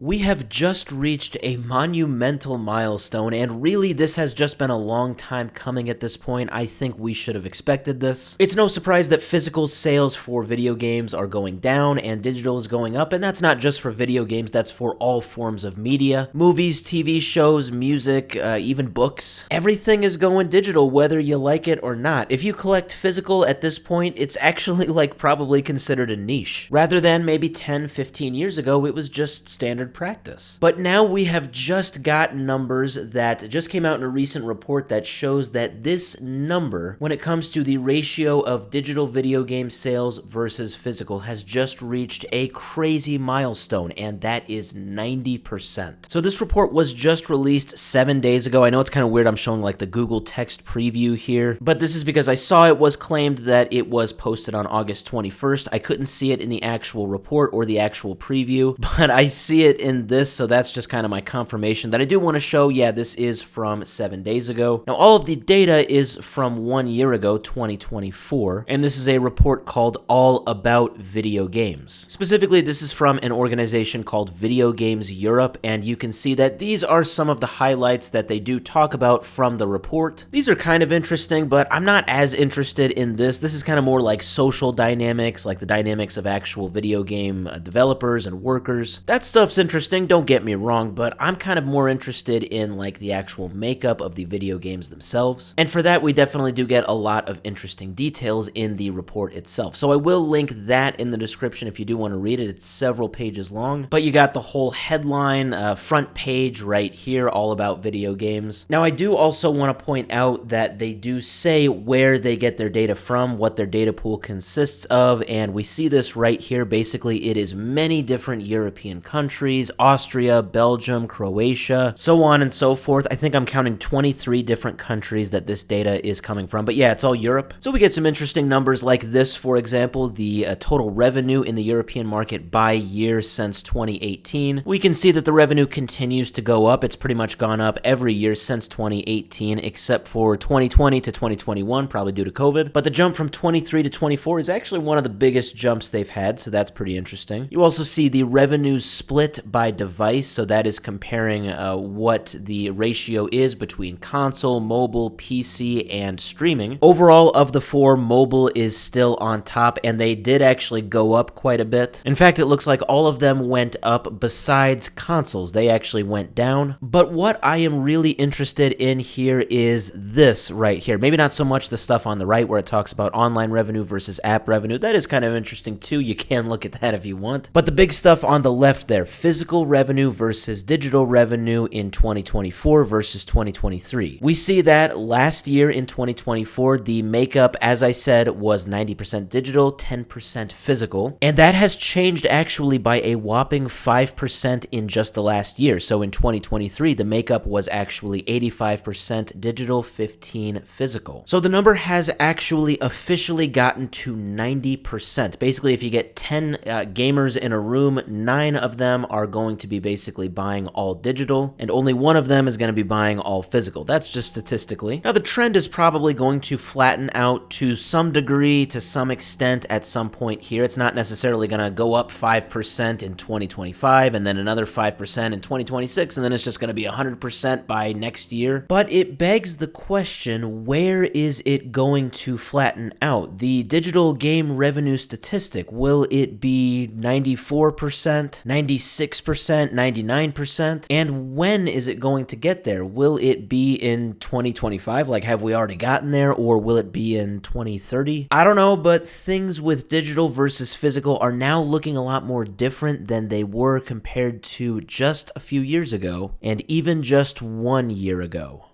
We have just reached a monumental milestone, and really this has just been a long time coming at this point. I think we should have expected this. It's no surprise that physical sales for video games are going down and digital is going up, and that's not just for video games, that's for all forms of media. Movies, TV shows, music, even books. Everything is going digital whether you like it or not. If you collect physical at this point, it's actually probably considered a niche. Rather than maybe 10, 15 years ago, it was just standard practice. But now we have just got numbers that just came out in a recent report that shows that this number, when it comes to the ratio of digital video game sales versus physical, has just reached a crazy milestone, and that is 90%. So this report was just released 7 days ago. I know it's kind of weird I'm showing the Google text preview here, but this is because I saw it was claimed that it was posted on August 21st. I couldn't see it in the actual report or the actual preview, but I see it in this, so that's just kind of my confirmation that I do want to show, yeah, this is from 7 days ago. Now, all of the data is from 1 year ago, 2024, and this is a report called All About Video Games. Specifically, this is from an organization called Video Games Europe, and you can see that these are some of the highlights that they do talk about from the report. These are kind of interesting, but I'm not as interested in this. This is kind of more like social dynamics, like the dynamics of actual video game developers and workers. That stuff's interesting, don't get me wrong, but I'm kind of more interested in the actual makeup of the video games themselves. And for that, we definitely do get a lot of interesting details in the report itself. So I will link that in the description if you do want to read it. It's several pages long, but you got the whole headline, front page right here, all about video games. Now, I do also want to point out that they do say where they get their data from, what their data pool consists of, and we see this right here. Basically, it is many different European countries, Austria, Belgium, Croatia, so on and so forth. I think I'm counting 23 different countries that this data is coming from, but yeah, it's all Europe. So we get some interesting numbers like this, for example, the total revenue in the European market by year since 2018. We can see that the revenue continues to go up. It's pretty much gone up every year since 2018, except for 2020 to 2021, probably due to COVID. But the jump from 23 to 24 is actually one of the biggest jumps they've had, so that's pretty interesting. You also see the revenues split by device, so that is comparing what the ratio is between console, mobile, PC, and streaming. Overall, of the four, mobile is still on top, and they did actually go up quite a bit. In fact, it looks like all of them went up besides consoles. They actually went down. But what I am really interested in here is this right here. Maybe not so much the stuff on the right where it talks about online revenue versus app revenue. That is kind of interesting too. You can look at that if you want. But the big stuff on the left there, physical revenue versus digital revenue in 2024 versus 2023. We see that last year in 2024, the makeup, as I said, was 90% digital, 10% physical. And that has changed actually by a whopping 5% in just the last year. So in 2023, the makeup was actually 85% digital, 15 physical. So the number has actually officially gotten to 90%. Basically, if you get 10 gamers in a room, 9 of them are going to be basically buying all digital, and only 1 of them is going to be buying all physical. That's just statistically. Now, the trend is probably going to flatten out to some degree, to some extent at some point here. It's not necessarily going to go up 5% in 2025, and then another 5% in 2026, and then it's just going to be 100% by next year. But it begs the question, where is it going to flatten out? The digital game revenue statistic, will it be 94%, 96%, 99%? And when is it going to get there? Will it be in 2025? Have we already gotten there? Or will it be in 2030? I don't know, but things with digital versus physical are now looking a lot more different than they were compared to just a few years ago, and even just 1 year ago.